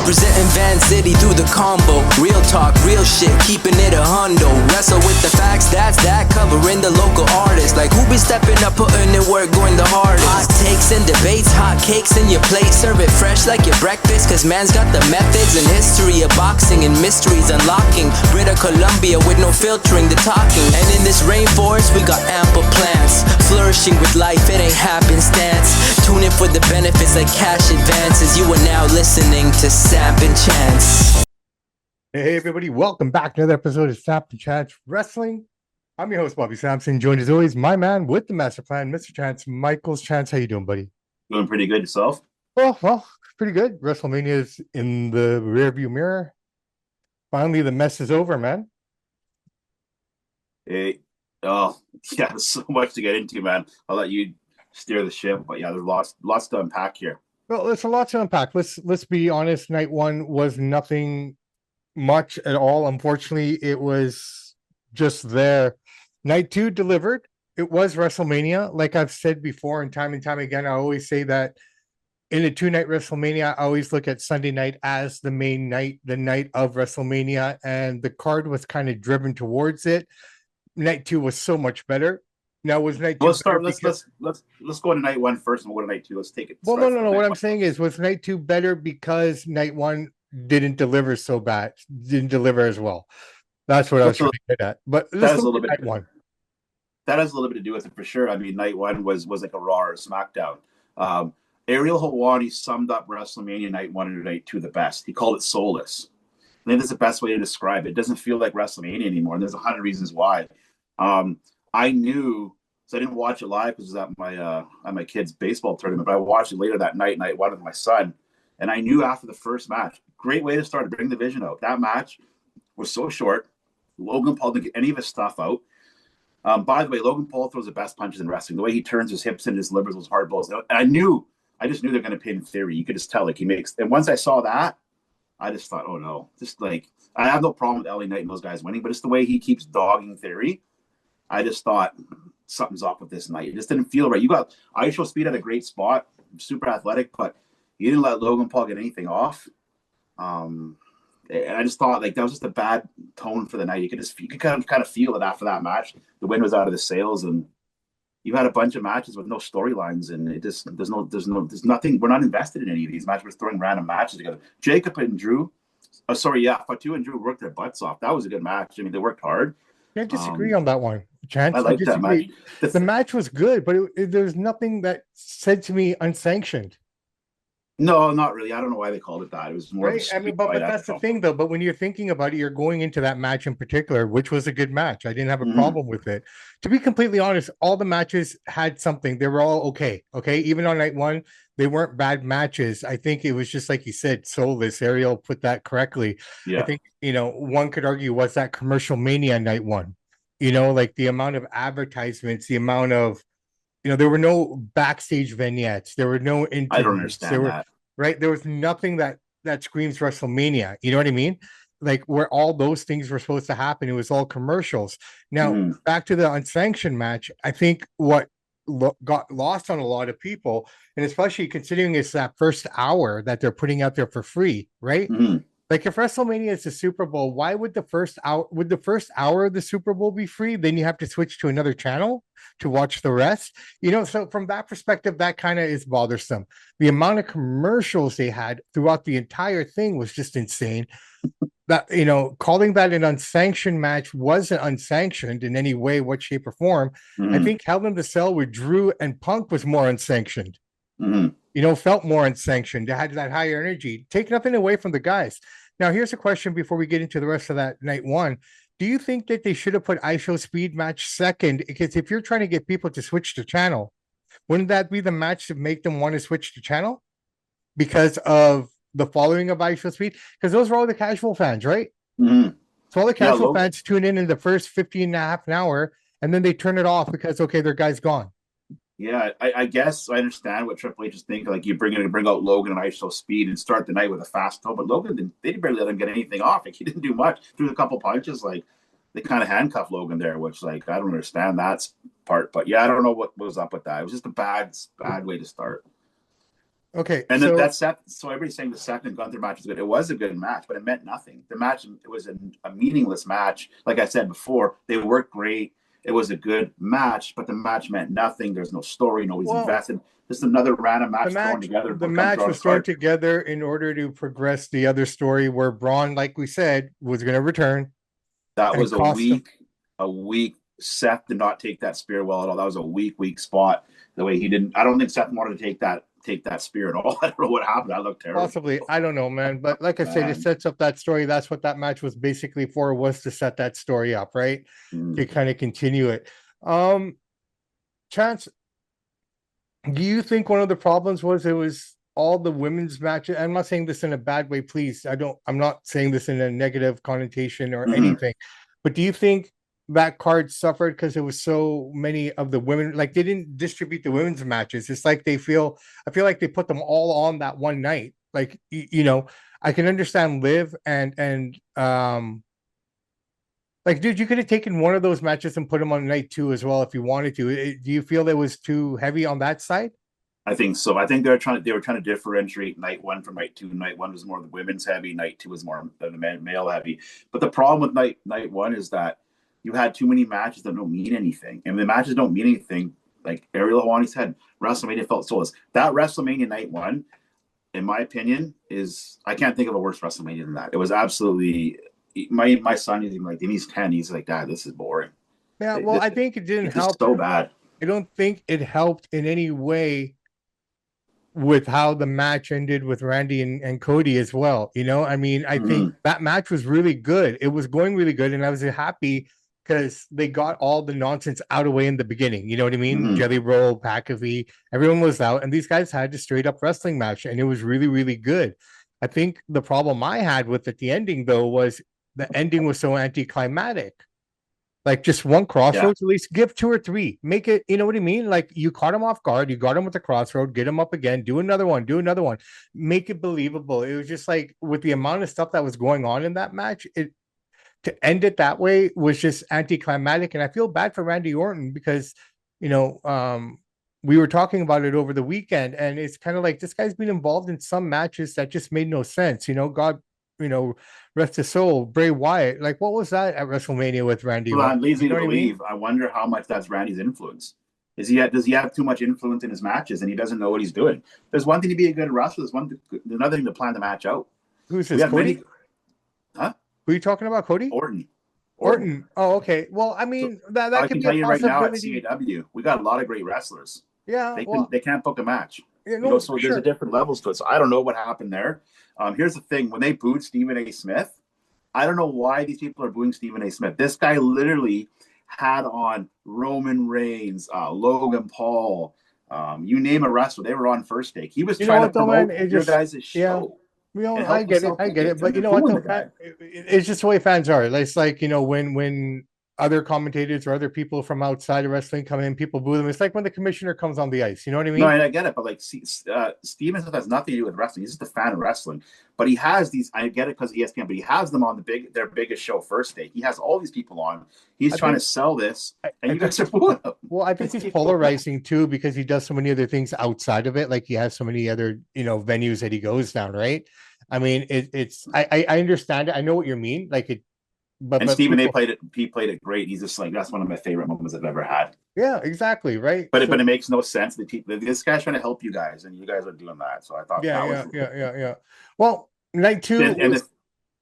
Representing Van City through the combo. Real talk, real shit, keeping it a hundo. Wrestle with the facts, that's that. Covering the local artists. Like who be stepping up, putting in work, going the hardest. Hot takes and debates, hot cakes in your plate. Serve it fresh like your breakfast, cause man's got the methods and history of boxing and mysteries unlocking. British Columbia with no filtering the talking. And in this rainforest we got ample plants. Flourishing with life, it ain't happenstance. Tune in for the benefits like cash advances. You are now listening to Samp&Chance. Hey everybody, welcome back to another episode of Samp&Chance Wrestling. I'm your host, Bobby Sampson, joined as always, my man with the master plan, Mr. Chance, Michael's Chance. How you doing, buddy? Doing pretty good yourself? Well, pretty good. WrestleMania is in the rearview mirror. Finally, the mess is over, man. Hey, there's so much to get into, man. I'll let you steer the ship, but yeah, there's lots to unpack here. Well, there's a lot to unpack. Let's be honest. Night one was nothing much at all. Unfortunately, it was just there. Night two delivered. It was WrestleMania. Like I've said before and time again, I always say that in a two-night WrestleMania, I always look at Sunday night as the main night, the night of WrestleMania, and the card was kind of driven towards it. Night two was so much better. Now was night two. Let's start. Let's go to night one first, and we'll go to night two. Let's take it. Well, no. What I'm saying is, was night two better because night one didn't deliver so bad, didn't deliver as well. That's what I was trying to get at. But let's go to night one. That has a little bit to do with it for sure. I mean, night one was like a Raw or a SmackDown. Ariel Helwani summed up WrestleMania night one and night two the best. He called it soulless. I think that's the best way to describe it. It doesn't feel like WrestleMania anymore, and there's 100 reasons why. I knew, so I didn't watch it live because it was at my kid's baseball tournament, but I watched it later that night one with my son, and I knew after the first match, great way to start to bring the vision out. That match was so short. Logan Paul didn't get any of his stuff out. By the way, Logan Paul throws the best punches in wrestling. The way he turns his hips and his delivers those hard blows. And I just knew they're going to pin in theory. You could just tell, like, he makes, and once I saw that, I just thought, oh no, just like, I have no problem with LA Knight and those guys winning, but it's the way he keeps dogging theory. I just thought something's off with this night. It just didn't feel right. You got ISO Speed at a great spot, super athletic, but you didn't let Logan Paul get anything off. And I just thought like that was just a bad tone for the night. You could kind of feel it after that match. The wind was out of the sails, and you had a bunch of matches with no storylines, and it just there's nothing. We're not invested in any of these matches. We're throwing random matches together. Jacob and Drew, Fatu and Drew worked their butts off. That was a good match. I mean, they worked hard. Can't disagree on that one, Chance. I like that match. The match was good, but there's nothing that said to me unsanctioned. No, not really. I don't know why they called it that. It was more. Right. I mean, but that's the thing, though. But when you're thinking about it, you're going into that match in particular, which was a good match. I didn't have a problem with it. To be completely honest, all the matches had something. They were all okay. Okay, even on night one, they weren't bad matches. I think it was just like you said, soulless. Ariel put that correctly. Yeah. I think one could argue was that commercial mania night one. Like the amount of advertisements, the amount of. There were no backstage vignettes. There were no interviews. I don't understand that. Right? There was nothing that screams WrestleMania. You know what I mean? Like where all those things were supposed to happen. It was all commercials. Now, back to the unsanctioned match, I think what got lost on a lot of people, and especially considering it's that first hour that they're putting out there for free, right? Like if WrestleMania is the Super Bowl, why would the first hour of the Super Bowl be free? Then you have to switch to another channel to watch the rest. So from that perspective, that kind of is bothersome. The amount of commercials they had throughout the entire thing was just insane. That calling that an unsanctioned match wasn't unsanctioned in any way, what shape or form. I think Hell in the Cell with Drew and Punk was more unsanctioned. Felt more unsanctioned. They had that higher energy. Take nothing away from the guys. Now, here's a question before we get into the rest of that night one. Do you think that they should have put ISO Speed match second? Because if you're trying to get people to switch the channel, wouldn't that be the match to make them want to switch the channel? Because of the following of ISO Speed? Because those are all the casual fans, right? So all the casual fans tune in the first 15 and a half an hour, and then they turn it off because, okay, their guy's gone. Yeah, I guess I understand what Triple H is thinking. Like you bring out Logan and ISO Speed and start the night with a fast tone, but Logan they barely let him get anything off. Like he didn't do much. Threw a couple punches. Like they kind of handcuffed Logan there, which like I don't understand that part. But yeah, I don't know what was up with that. It was just a bad way to start. Okay, And so that Seth, so everybody's saying the second Gunther match was good. It was a good match, but it meant nothing. The match, it was a meaningless match. Like I said before, they worked great. It was a good match, but the match meant nothing. There's no story. Nobody's invested. Just another random match thrown together. the match was thrown together in order to progress the other story where Braun, like we said, was going to return. That was a weak. Seth did not take that spear well at all. That was a weak spot. The way he didn't. I don't think Seth wanted to take that spear at all. I don't know what happened. That looked terrible. Possibly. I don't know, man. But like I said, it sets up that story. That's what that match was basically for, was to set that story up, right? To kind of continue it. Chance, do you think one of the problems was it was all the women's matches? I'm not saying this in a bad way, please. I'm not saying this in a negative connotation or anything. But do you think that card suffered because it was so many of the women, like they didn't distribute the women's matches? It's like I feel like they put them all on that one night. Like, you know, I can understand Liv and like, dude, you could have taken one of those matches and put them on night 2 as well if you wanted to. Do you feel it was too heavy on that side? I think so. I think they were trying to differentiate night 1 from night 2. Night 1 was more the women's heavy. Night 2 was more the male heavy. But the problem with night 1 is that you had too many matches that don't mean anything. And the matches don't mean anything. Like Ariel Helwani said, WrestleMania felt soulless. That WrestleMania night 1, in my opinion, I can't think of a worse WrestleMania than that. It was absolutely. My son is even like, he's 10. He's like, Dad, this is boring. Yeah, well, I think it didn't help. So bad. I don't think it helped in any way with how the match ended with Randy and Cody as well. You know, I mean, I think that match was really good. It was going really good, and I was happy because they got all the nonsense out of the way in the beginning. You know what I mean? Jelly Roll, Pacavy, everyone was out, and these guys had a straight up wrestling match, and it was really, really good. I think the problem I had with the ending, though, was the ending was so anticlimactic. Like just one crossroads, at least give 2 or 3. Make it, you know what I mean? Like you caught him off guard, you got him with the crossroad, get him up again, do another one. Make it believable. It was just like with the amount of stuff that was going on in that match, to end it that way was just anticlimactic. And I feel bad for Randy Orton because, you know, we were talking about it over the weekend, and it's kind of like this guy's been involved in some matches that just made no sense. You know, God, you know, rest his soul, Bray Wyatt. Like, what was that at WrestleMania with Randy? Well, that leads me to believe. I wonder how much that's Randy's influence. Does he have too much influence in his matches, and he doesn't know what he's doing? There's one thing to be a good wrestler. There's another thing to plan the match out. Who's this? Cody? Huh? Who are you talking about? Cody? Orton. Oh, okay. Well, I mean, so that I can tell you right now at CAW, we got a lot of great wrestlers. Yeah, they can't book a match. Yeah, no, so there's a different levels to it. So I don't know what happened there. Here's the thing: when they booed Stephen A. Smith, I don't know why these people are booing Stephen A. Smith. This guy literally had on Roman Reigns, Logan Paul, you name a wrestler. They were on First Take. He was trying to promote your guys' show. Yeah. You know, I get it. But you know what? It's just the way fans are. It's like, you know, when other commentators or other people from outside of wrestling come in, people boo them. It's like when the commissioner comes on the ice. You know what I mean? No, I get it. But like, Steven Smith has nothing to do with wrestling. He's just a fan of wrestling. But he has these. I get it because ESPN. But he has them on their biggest show, First Take. He has all these people on. He's trying to sell this, and you guys are booing him. Well, I think he's polarizing too because he does so many other things outside of it. Like he has so many other, you know, venues that he goes down. Right? I mean, I understand it. I know what you mean. Like it. But Stephen A. He played it great. He's just like, that's one of my favorite moments I've ever had. Yeah, exactly, right. But it makes no sense. This guy's trying to help you guys, and you guys are doing that. So I thought, yeah. Well, night 2.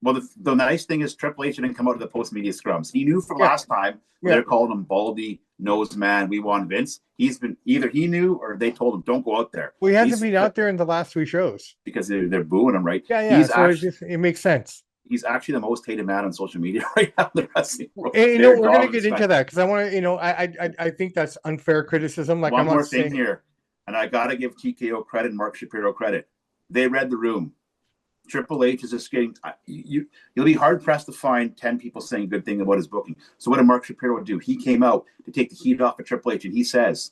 The nice thing is Triple H didn't come out of the post media scrums. He knew from last time they're calling him Baldy, Nose Man. We want Vince. He's been either he knew or they told him don't go out there. Well, he hasn't been out there in the last 3 shows because they're booing him, right? Yeah. It makes sense. He's actually the most hated man on social media right now in the wrestling world. Hey, you know, we're going to get into that because I want to, you know, I think that's unfair criticism. Like, one more thing here, and I got to give TKO credit and Mark Shapiro credit. They read the room. Triple H is just getting you'll be hard pressed to find 10 people saying good thing about his booking. So what did Mark Shapiro do? He came out to take the heat off of Triple H, and he says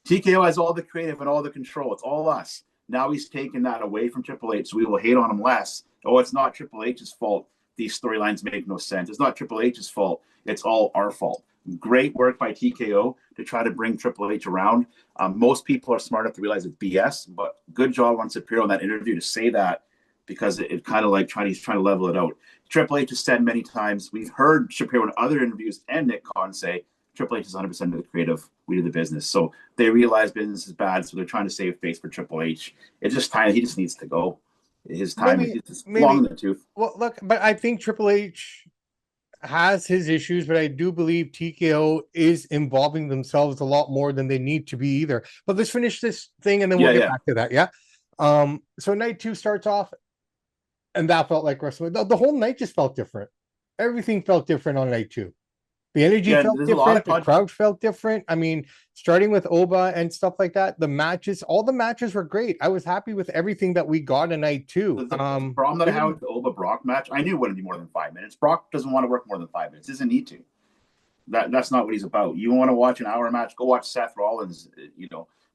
TKO has all the creative and all the control. It's all us. Now he's taken that away from Triple H, so we will hate on him less. Oh, it's not Triple H's fault. These storylines make no sense. It's not Triple H's fault. It's all our fault. Great work by TKO to try to bring Triple H around. Most people are smart enough to realize it's BS, but good job on Superior on that interview to say that, because it kind of like he's trying to level it out. Triple H has said many times, we've heard Shapiro in other interviews and Nick Khan say Triple H is 100% of the creative, we do the business. So they realize business is bad, so they're trying to save face for Triple H. It's just time. He just needs to go. His time is just long in the tooth. Well, look, but I think Triple H has his issues, but I do believe TKO is involving themselves a lot more than they need to be either. But let's finish this thing and then we'll get back to that. Yeah. So night 2 starts off, and that felt like wrestling. The whole night just felt different. Everything felt different on night 2. The energy felt different. The crowd felt different. I mean, starting with Oba and stuff like that, all the matches were great. I was happy with everything that we got in night 2. The problem that I had with the Oba Brock match, I knew it wouldn't be more than 5 minutes. Brock doesn't want to work more than 5 minutes. He doesn't need to. That's not what he's about. You want to watch an hour match, go watch Seth Rollins,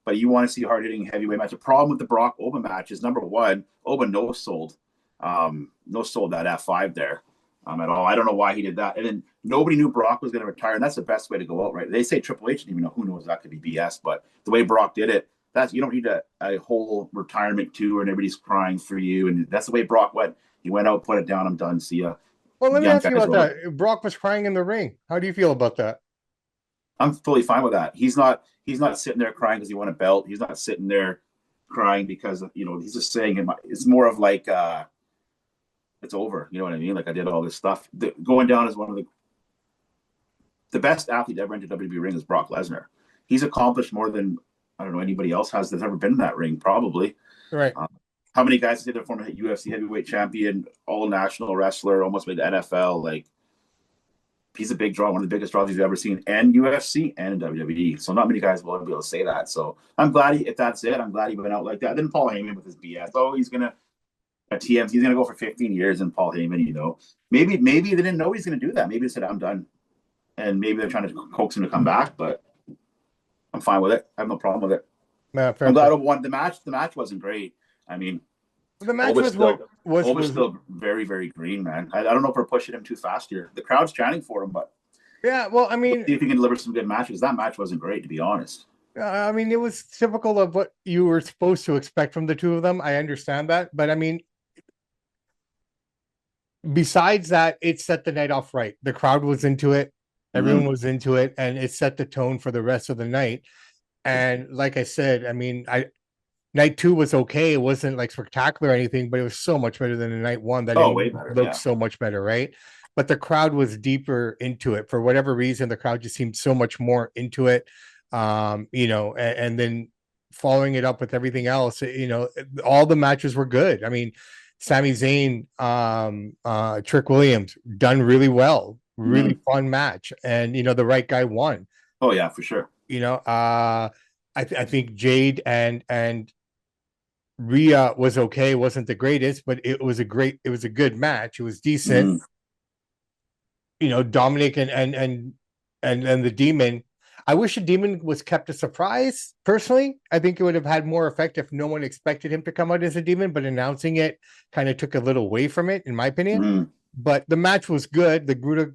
but you want to see hard-hitting heavyweight match. The problem with the Brock Oba match is, number one, Oba no-sold that F5 there. At all. I don't know why he did that. And then nobody knew Brock was going to retire, and that's the best way to go out, right? They say Triple H didn't even know. Who knows? That could be BS. But the way Brock did it, you don't need a whole retirement tour and everybody's crying for you. And that's the way Brock went. He went out, put it down. I'm done. See ya. Well, let me ask you about that. Brock was crying in the ring. How do you feel about that? I'm fully fine with that. He's not sitting there crying because he won a belt. He's not sitting there crying because he's just saying it's more of like. It's over. You know what I mean? Like, I did all this stuff. Going down as one of the best athlete ever entered WWE ring is Brock Lesnar. He's accomplished more than, I don't know, anybody else has that's ever been in that ring, probably. Right. How many guys did their former UFC heavyweight champion, all national wrestler, almost made the NFL? Like, he's a big draw, one of the biggest draws you've ever seen, and UFC and WWE. So not many guys will ever be able to say that. So I'm glad if that's it. I'm glad he went out like that. Then Paul Heyman with his BS. Oh, he's going to. At TMZ, he's going to go for 15 years, and Paul Heyman, maybe they didn't know he's going to do that. Maybe they said, I'm done. And maybe they're trying to coax him to come back, but I'm fine with it. I have no problem with it. I'm glad I won the match. The match wasn't great. I mean, the match was still very, very green, man. I don't know if we're pushing him too fast here. The crowd's chanting for him, but yeah, well, I mean, see if he can deliver some good matches. That match wasn't great, to be honest. I mean, it was typical of what you were supposed to expect from the two of them. I understand that, but I mean, besides that, it set the night off right. The crowd was into it. Everyone was into it, and it set the tone for the rest of the night. And like I said, I mean, night 2 was okay. It wasn't like spectacular or anything, but it was so much better than the night 1. That way better, looked so much better, right? But the crowd was deeper into it. For whatever reason, the crowd just seemed so much more into it. And then following it up with everything else, all the matches were good. I mean, Sami Zayn, Trick Williams, done really well. Really fun match. And, the right guy won. Oh, yeah, for sure. I think Jade and Rhea was okay. It wasn't the greatest, but it was a good match. It was decent. Dominic and the Demon. I wish the Demon was kept a surprise, personally. I think it would have had more effect if no one expected him to come out as a Demon, but announcing it kind of took a little away from it, in my opinion. But the match was good. The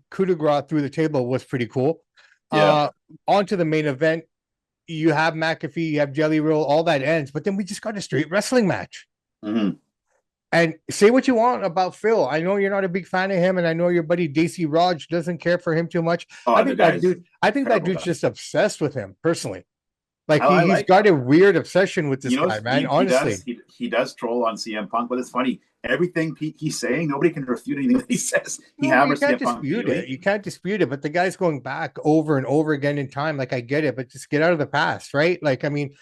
coup de grace through the table was pretty cool. Yeah. On to the main event. You have McAfee, you have Jelly Roll, all that ends, but then we just got a straight wrestling match. And say what you want about Phil. I know you're not a big fan of him, and I know your buddy Daisy Raj doesn't care for him too much. I think that dude's just obsessed with him personally. Like he's got a weird obsession with this guy, man. Honestly, he does troll on CM Punk, but it's funny. Everything he's saying, nobody can refute anything that he says. You can't dispute it. You can't dispute it. But the guy's going back over and over again in time. Like, I get it, but just get out of the past, right? Like, I mean,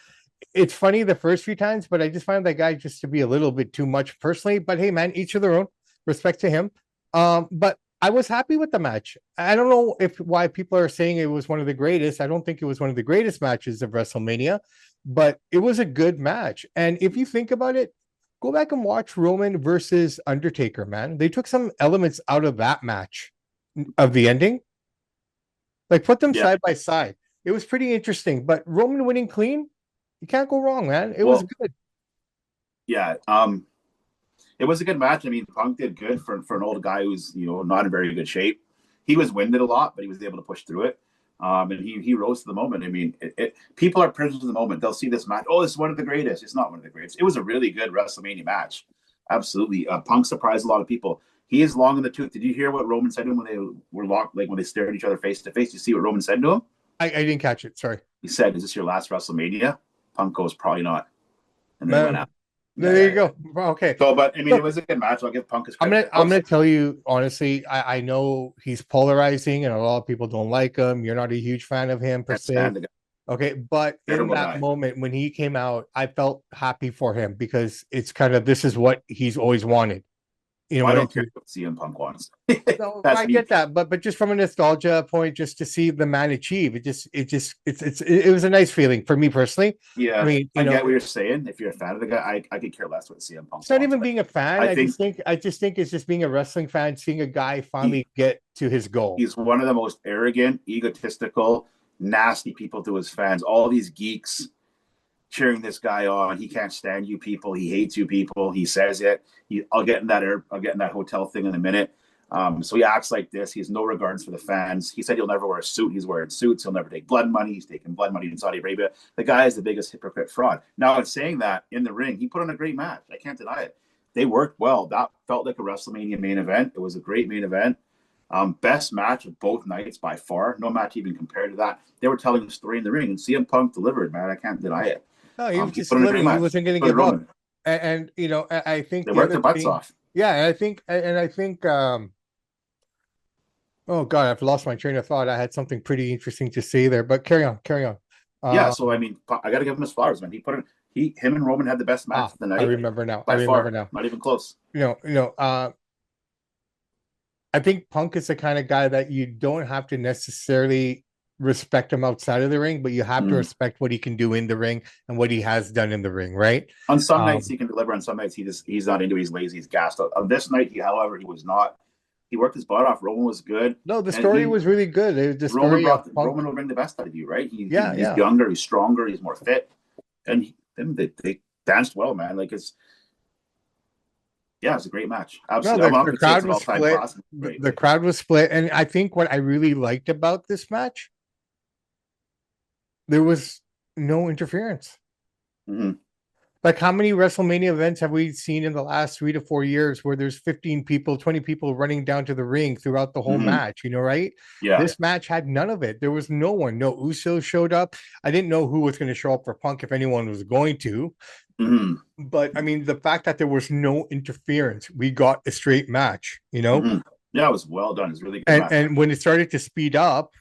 it's funny the first few times, but I just find that guy just to be a little bit too much personally. But hey, man, each of their own. Respect to him. But I was happy with the match. I don't know why people are saying it was one of the greatest. I don't think it was one of the greatest matches of WrestleMania, but it was a good match. And if you think about it, go back and watch Roman versus Undertaker, man. They took some elements out of that match of the ending. Like, put them side by side. It was pretty interesting. But Roman winning clean, you can't go wrong, man. It was good. Yeah. It was a good match. I mean, Punk did good for an old guy who's, not in very good shape. He was winded a lot, but he was able to push through it. And he rose to the moment. I mean, people are prisoners of the moment. They'll see this match. Oh, it's one of the greatest. It's not one of the greatest. It was a really good WrestleMania match. Absolutely. Punk surprised a lot of people. He is long in the tooth. Did you hear what Roman said to him when they were locked, like when they stared at each other face to face? You see what Roman said to him? I didn't catch it. Sorry. He said, "Is this your last WrestleMania?" Punk goes, "Probably not." And then went out. There you go. Okay. So, but I mean, it was a good match. I'll give Punk his credit. I'm gonna tell you honestly. I know he's polarizing, and a lot of people don't like him. You're not a huge fan of him per se. Okay, but in that moment when he came out, I felt happy for him because it's kind of this is what he's always wanted. You know, I don't care what CM Punk wants. No, I get that, but just from a nostalgia point, just to see the man achieve, it was a nice feeling for me personally. Yeah, I mean, I get what you're saying. If you're a fan of the guy, I could care less what CM Punk. It's not even being a fan. I just think it's just being a wrestling fan, seeing a guy finally get to his goal. He's one of the most arrogant, egotistical, nasty people to his fans. All these geeks cheering this guy on. He can't stand you people. He hates you people. He says it. I'll get in that hotel thing in a minute. So he acts like this. He has no regards for the fans. He said he'll never wear a suit. He's wearing suits. He'll never take blood money. He's taking blood money in Saudi Arabia. The guy is the biggest hypocrite fraud. Now, in saying that, in the ring, he put on a great match. I can't deny it. They worked well. That felt like a WrestleMania main event. It was a great main event. Best match of both nights by far. No match even compared to that. They were telling the story in the ring, and CM Punk delivered, man. I can't deny it. No, he was just delivering. He wasn't going to give up. And you know, I think they worked their butts off. Yeah, and I think. Oh God, I've lost my train of thought. I had something pretty interesting to say there, but carry on. Yeah, so I mean, I got to give him his flowers, man. Him and Roman had the best match of the night. I remember now. Not even close. I think Punk is the kind of guy that you don't have to necessarily respect him outside of the ring, but you have to respect what he can do in the ring and what he has done in the ring, right? On some nights he can deliver. On some nights he's not into it. He's lazy. He's gassed. On this night, however, he was not. He worked his butt off. Roman was good. No, the story was really good. Roman will bring the best out of you, right? He's younger. He's stronger. He's more fit, and they danced well, man. Like it's a great match. Absolutely. No, the crowd was split. The crowd was split, and I think what I really liked about this match, there was no interference. Mm-hmm. Like, how many WrestleMania events have we seen in the last 3 to 4 years where there's 15 people, 20 people running down to the ring throughout the whole match, right? Yeah. This match had none of it. There was no one. No Usos showed up. I didn't know who was going to show up for Punk, if anyone was going to. Mm-hmm. But, I mean, the fact that there was no interference, we got a straight match, Mm-hmm. Yeah, it was well done. It was really good. And when it started to speed up,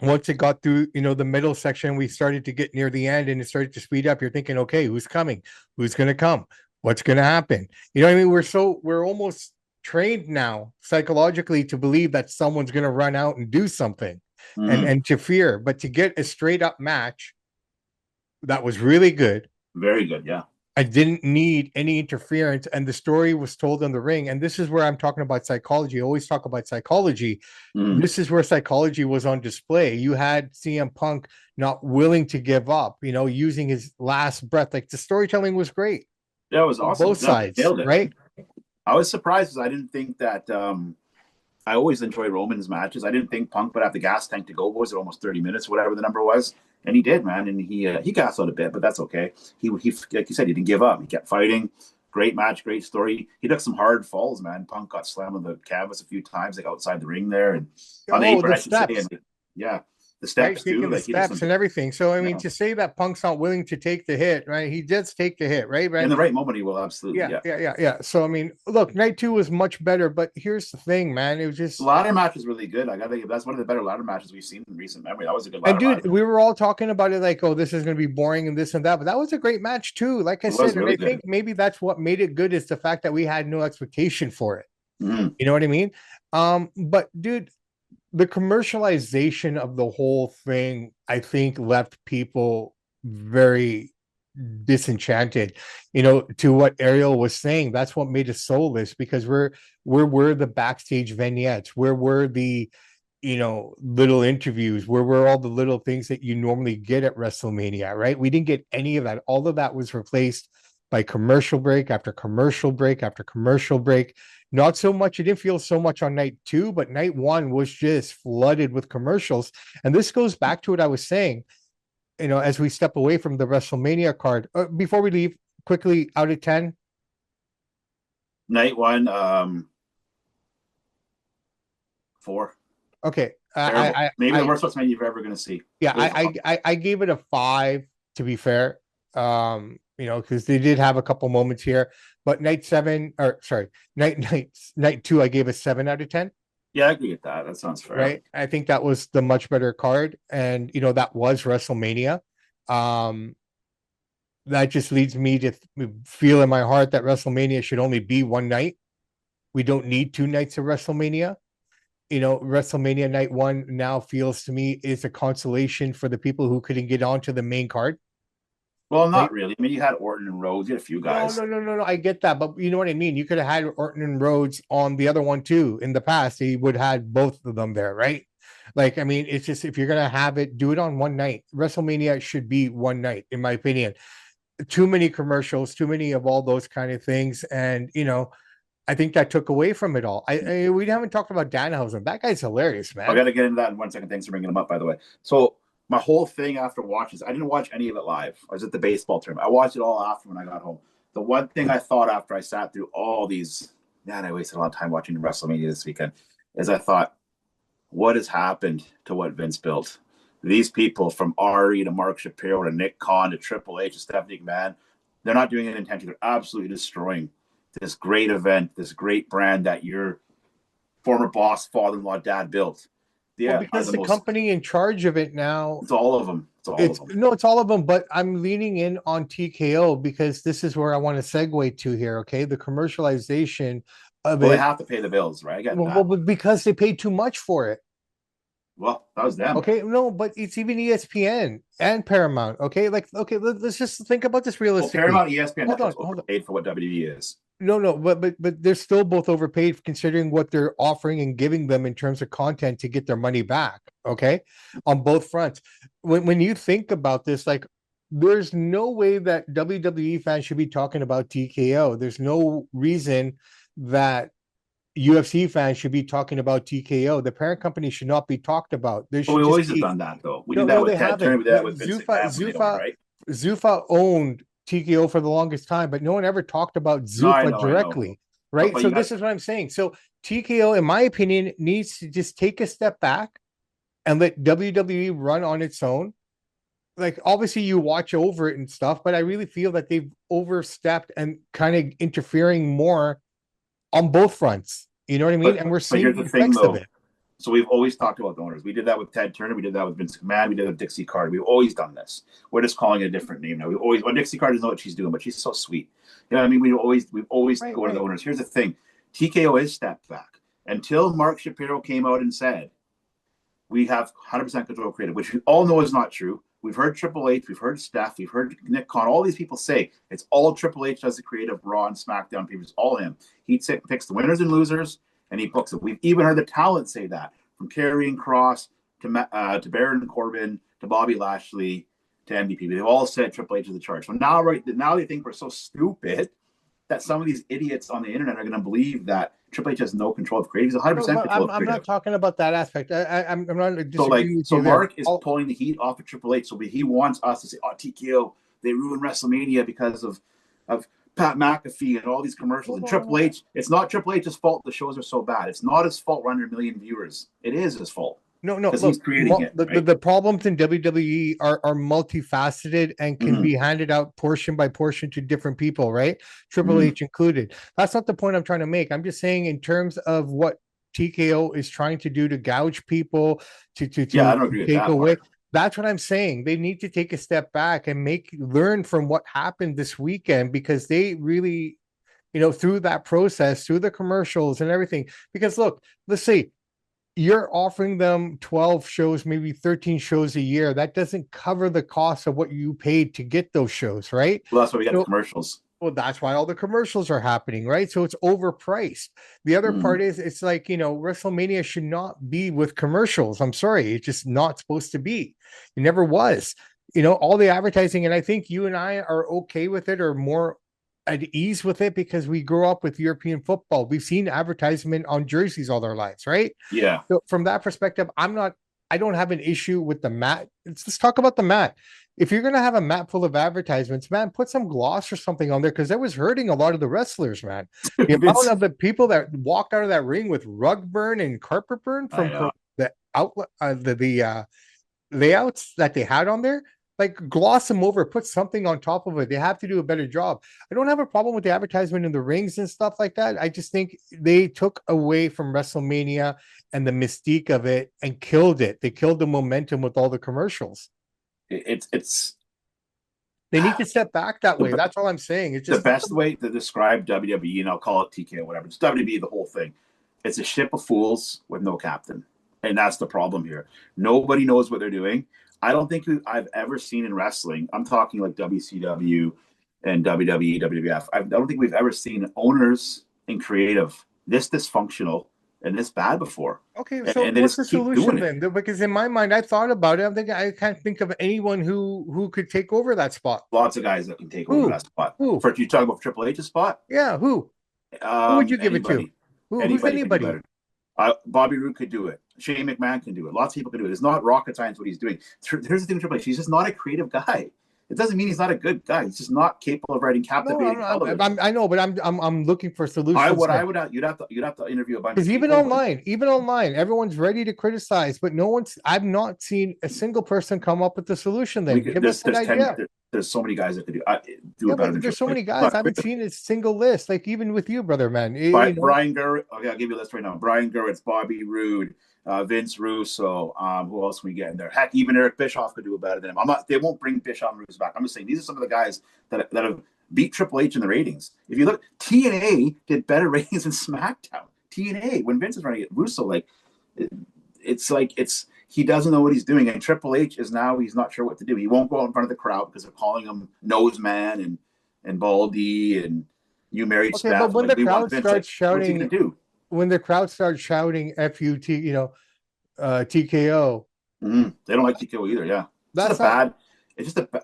once it got through, the middle section, we started to get near the end and it started to speed up. You're thinking, okay, who's coming? Who's going to come? What's going to happen? You know what I mean? We're almost trained now psychologically to believe that someone's going to run out and do something and to fear. But to get a straight up match that was really good. Very good. Yeah. I didn't need any interference, and the story was told in the ring. And this is where I'm talking about psychology. I always talk about psychology. This is where psychology was on display. You had CM Punk not willing to give up, using his last breath. Like, the storytelling was great. Yeah, it was awesome. Both sides, right? I was surprised because I didn't think that. I always enjoy Roman's matches. I didn't think Punk would have the gas tank to go. Was it almost 30 minutes, whatever the number was? And he did, man. And he gassed out a bit, but that's okay. He like you said, he didn't give up. He kept fighting. Great match, great story. He took some hard falls, man. Punk got slammed on the canvas a few times, like outside the ring there, and on the apron, I should say. And, the steps too, like the steps and everything. So I mean, to say that Punk's not willing to take the hit, right? He did take the hit, right? In the right moment, he will absolutely. Yeah. So I mean, look, night 2 was much better, but here's the thing, man. It was just the ladder match was really good. I gotta think that's one of the better ladder matches we've seen in recent memory. That was a good ladder match. We were all talking about it like, oh, this is going to be boring and this and that, but that was a great match too. Like I said, really, and I think maybe that's what made it good is the fact that we had no expectation for it. You know what I mean? But dude, the commercialization of the whole thing, I think, left people very disenchanted. To what Ariel was saying, that's what made us soulless, because where were the backstage vignettes? Where were the little interviews? Where were all the little things that you normally get at WrestleMania, right? We didn't get any of that. All of that was replaced by commercial break after commercial break after commercial break. Not so much, it didn't feel so much on night 2, but night 1 was just flooded with commercials. And this goes back to what I was saying, as we step away from the WrestleMania card. Before we leave, quickly, out of 10. Night 1, 4. Okay. Maybe the worst WrestleMania you're ever going to see. Yeah, I gave it a 5, to be fair. Because they did have a couple moments here, but night 2, I gave a 7 out of 10. Yeah, I agree with that. That sounds fair. Right. I think that was the much better card. And, that was WrestleMania. That just leads me to feel in my heart that WrestleMania should only be one night. We don't need 2 nights of WrestleMania. WrestleMania night 1 now feels to me is a consolation for the people who couldn't get onto the main card. Well, not really. I mean, you had Orton and Rhodes. You had a few guys. No. I get that, but you know what I mean. You could have had Orton and Rhodes on the other one too. In the past, he would have had both of them there, right? Like, I mean, it's just, if you're gonna have it, do it on one night. WrestleMania should be one night, in my opinion. Too many commercials, too many of all those kind of things, and I think that took away from it all. We haven't talked about Danhausen. That guy's hilarious, man. I got to get into that in 1 second. Thanks for bringing him up, by the way. So my whole thing after watching this, I didn't watch any of it live. I was at the baseball tournament. I watched it all after when I got home. The one thing I thought after I sat through all these, I wasted a lot of time watching WrestleMania this weekend, is I thought, what has happened to what Vince built? These people, from Ari to Mark Shapiro to Nick Khan to Triple H to Stephanie McMahon, they're not doing it intentionally. They're absolutely destroying this great event, this great brand that your former boss, father-in-law, dad built. Yeah, because the company in charge of it now. It's all of them. No, it's all of them. But I'm leaning in on TKO because this is where I want to segue to here. Okay, the commercialization of it. They have to pay the bills, right? I get that. Well, because they paid too much for it. Well, that was them. Okay, no, but it's even ESPN and Paramount. Okay, let's just think about this realistically. Paramount, ESPN, hold on. Paid for what WWE is. No, but they're still both overpaid considering what they're offering and giving them in terms of content to get their money back. Okay, on both fronts. When you think about this, like, there's no way that WWE fans should be talking about TKO. There's no reason that UFC fans should be talking about TKO. The parent company should not be talked about. We always have done that, though. We did that with Ted Turner. We did that with Vince McMahon, right? Zuffa owned TKO for the longest time, but no one ever talked about Zuffa directly, right? So this is what I'm saying. So TKO, in my opinion, needs to just take a step back and let WWE run on its own. Like, obviously you watch over it and stuff, but I really feel that they've overstepped and kind of interfering more on both fronts. You know what I mean? And we're seeing the effects of it. So we've always talked about the owners. We did that with Ted Turner. We did that with Vince McMahon. We did it with Dixie Carter. We've always done this. We're just calling it a different name now. Dixie Carter doesn't know what she's doing, but she's so sweet. You know what I mean? We've always go to the owners. Here's the thing. TKO is stepped back. Until Mark Shapiro came out and said, we have 100% control creative, which we all know is not true. We've heard Triple H, we've heard Steph, we've heard Nick Khan. All these people say it's all Triple H does the creative, Raw and SmackDown papers, all him. He picks the winners and losers, and he books them. We've even heard the talent say that, from Karrion Kross to Baron Corbin to Bobby Lashley to MVP. They've all said Triple H is the charge. So now they think we're so stupid that some of these idiots on the internet are going to believe that Triple H has no control of creative. He's 100% control of creative. I'm not talking about that aspect. I'm not disagreeing with you. So Mark is pulling the heat off of Triple H. So he wants us to say, "Oh, TKO, they ruined WrestleMania because of Pat McAfee and all these commercials." And Triple H, it's not Triple H's fault the shows are so bad. It's not his fault we're under 1 million viewers. It is his fault. No. Because he's creating it. Right? The problems in WWE are multifaceted and can be handed out portion by portion to different people, right? Triple H included. That's not the point I'm trying to make. I'm just saying in terms of what TKO is trying to do to gouge people, to I don't agree with take that away. part. That's what I'm saying. They need to take a step back and learn from what happened this weekend, because they really, through that process, through the commercials and everything. Because look, let's see. You're offering them 12 shows, maybe 13 shows a year. That doesn't cover the cost of what you paid to get those shows, right? Well, that's why we got the commercials. Well, that's why all the commercials are happening, right? So it's overpriced. The other part is, it's like, WrestleMania should not be with commercials. I'm sorry. It's just not supposed to be. It never was. All the advertising, and I think you and I are okay with it, or more at ease with it because we grew up with European football. We've seen advertisement on jerseys all our lives, right? Yeah. So from that perspective, I don't have an issue with the mat. Let's talk about the mat. If you're gonna have a mat full of advertisements, man, put some gloss or something on there because that was hurting a lot of the wrestlers, man. The amount of the people that walked out of that ring with rug burn and carpet burn from the outlet, the layouts that they had on there, like gloss them over, put something on top of it. They have to do a better job. I don't have a problem with the advertisement in the rings and stuff like that. I just think they took away from WrestleMania and the mystique of it and killed it. They killed the momentum with all the commercials. It's They need to step back that way. That's all I'm saying. It's just the best way to describe WWE, and I'll call it TKO, whatever. It's WWE, the whole thing. It's a ship of fools with no captain. And that's the problem here. Nobody knows what they're doing. I don't think I've ever seen in wrestling, I'm talking like WCW and WWE, WWF. I don't think we've ever seen owners in creative this dysfunctional and this bad before. Okay, so and what's the solution then? Because in my mind, I thought about it. I can't think of anyone who could take over that spot. Lots of guys that can take over that spot. Who? For you talking about Triple H's spot? Yeah, who? Who would you give it to? Who's anybody? Bobby Roode could do it. Shane McMahon can do it. Lots of people can do it. It's not rocket science what he's doing. Here's the thing with Triple H. He's just not a creative guy. It doesn't mean he's not a good guy. He's just not capable of writing captivating television. I know, but I'm looking for solutions. You'd have to interview a bunch. Because even online, everyone's ready to criticize, but I've not seen a single person come up with the solution. Then give us an idea. There's so many guys that could do it better. There's so many guys. I haven't seen a single list. Like even with you, brother, man. Brian Gurr. Okay, I'll give you a list right now. Brian Gurr, Bobby Roode, Vince Russo. Who else can we get in there? Heck, even Eric Bischoff could do it better than him. They won't bring Bischoff and Russo back. I'm just saying these are some of the guys that have beat Triple H in the ratings. If you look, TNA did better ratings than SmackDown. TNA when Vince is running it, Russo it's he doesn't know what he's doing, and Triple H he's not sure what to do. He won't go out in front of the crowd because they're calling him Nose Man and Baldy and you married staff. But when the crowd starts shouting, when the crowd starts shouting FUT, TKO. Mm-hmm. They don't like TKO either. Yeah,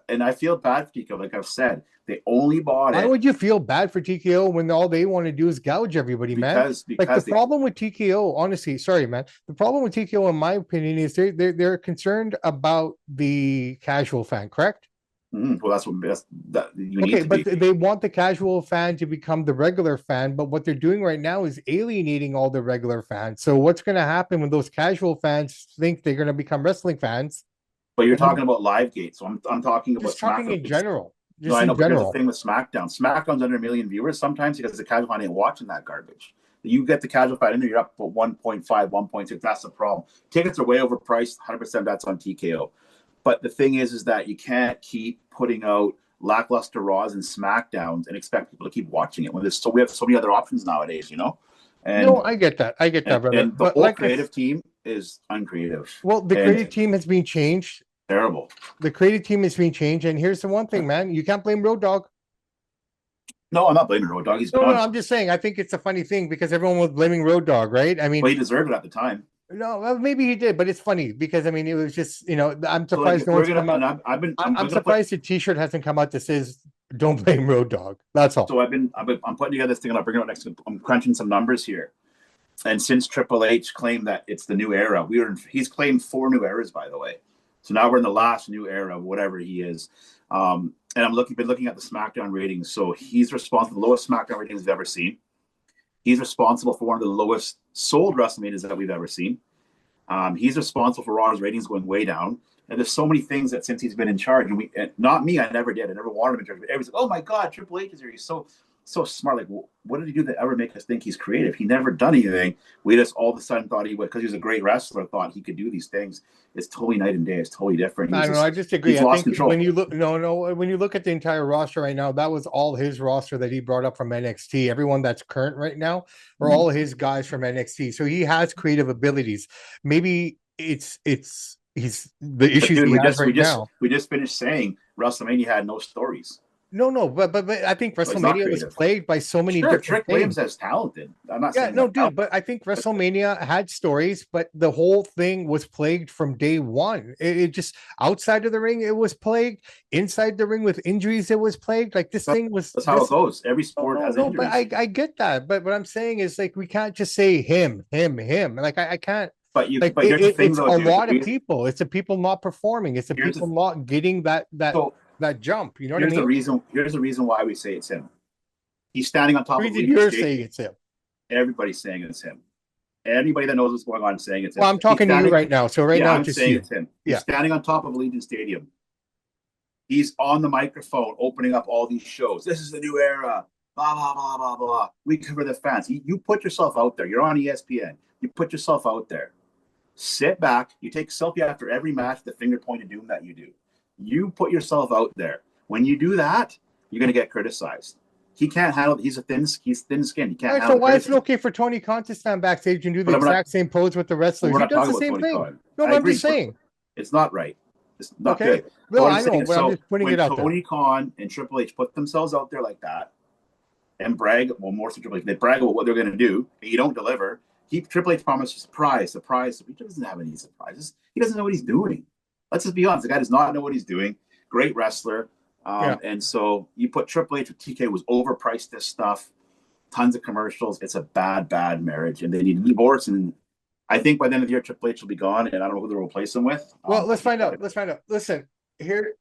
and I feel bad for TKO. Like I've said, they only bought it. Why would you feel bad for TKO when all they want to do is gouge everybody, man? Because the problem with TKO, honestly, sorry, man. The problem with TKO, in my opinion, is they're concerned about the casual fan, correct? Mm-hmm. Well, they want the casual fan to become the regular fan, but what they're doing right now is alienating all the regular fans. So what's going to happen when those casual fans think they're going to become wrestling fans? But you're talking about Livegate, so I'm talking about SmackDown in general. No, I know. But here's the thing with SmackDown. SmackDown's under 1 million viewers. Sometimes because the casual fan ain't watching that garbage. You get the casual fan in there, you're up at 1.5, 1.6. That's the problem. Tickets are way overpriced. 100% that's on TKO. But the thing is that you can't keep putting out lackluster Raws and SmackDowns and expect people to keep watching it when we have so many other options nowadays, And, no, I get that, brother. And the whole creative team is uncreative. Well, the creative team has been changed. Terrible. The creative team has been changed, and here's the one thing, man. You can't blame Road Dogg. No, I'm not blaming Road Dogg. No, I'm just saying. I think it's a funny thing because everyone was blaming Road Dogg, right? I mean, well, he deserved it at the time. No, well, maybe he did, but it's funny because it was just I'm surprised no one's come out. I'm surprised the T-shirt hasn't come out that says "Don't blame Road Dogg." That's all. So I'm putting together this thing and I'll bring it up next. I'm crunching some numbers here, and since Triple H claimed that it's the new era, he's claimed 4 new eras, by the way. So now we're in the last new era of whatever he is. And been looking at the SmackDown ratings. So he's responsible for the lowest SmackDown ratings we've ever seen. He's responsible for one of the lowest sold WrestleManias that we've ever seen. He's responsible for Raw's ratings going way down. And there's so many things that since he's been in charge, and not me, I never did. I never wanted him in charge. But everybody's like, oh my God, Triple H is here. He's so smart. Like, what did he do that ever make us think he's creative? He never done anything. We just all of a sudden thought he would, because he was a great wrestler, thought he could do these things. It's totally night and day. It's totally different. I just agree. I think when you look, when you look at the entire roster right now, that was all his roster that he brought up from NXT. Everyone that's current right now are all his guys from NXT. So he has creative abilities. Maybe he's the issues he has right now. We just finished saying WrestleMania had no stories. No, but I think So he's not WrestleMania was creative. plagued by so many Sure, different Trick things. Williams is talented. I'm not Yeah, saying no, that. dude, but I think WrestleMania had stories, but the whole thing was plagued from day one. It just outside of the ring, it was plagued. Inside the ring with injuries, it was plagued. Like this thing was That's how it goes. Every sport has no, but injuries. I get that. But what I'm saying is like we can't just say him. Like I can't But you, like but here's the thing, it's though, a dude. lot of people. It's the people not performing. It's the Here's people the not getting so that jump. You know what I here's the mean? reason. Here's the reason why we say it's him. He's standing on The top of reason Allegiant you're Stadium. saying it's him. Everybody's saying it's him. Anybody that knows what's going on is saying it's him. Well, I'm talking to you right now. So right now, I'm it's just saying you. it's him. He's Yeah. standing on top of Allegiant Stadium. He's on the microphone opening up all these shows. This is the new era. Blah, blah, blah, blah, blah. We cover the fans. You put yourself out there. You're on ESPN. You put yourself out there. Sit back. You take a selfie after every match, the finger pointed doom that you do. You put yourself out there. When you do that, you're going to get criticized. He can't handle it. He's thin skinned. He can't handle So why is it criticism. okay for Tony Khan to stand backstage and do the But exact same pose with the wrestlers? We're He not does talking the about same Tony thing. Khan. No, I I'm agree. just saying. It's not right. It's not Okay. good. No, What I know, saying is, but I'm just putting when it out there. Tony Khan and Triple H put themselves out there like that and brag, well, more so Triple H, they brag about what they're going to do, and you don't deliver. Triple H promised surprise. He doesn't have any surprises. He doesn't know what he's doing. Let's just be honest. The guy does not know what he's doing. Great wrestler. And so you put Triple H with TK was overpriced this stuff. Tons of commercials. It's a bad marriage, and they need a divorce. And I think by the end of the year, Triple H will be gone, and I don't know who they'll replace him with. Well, let's find out. Listen, here,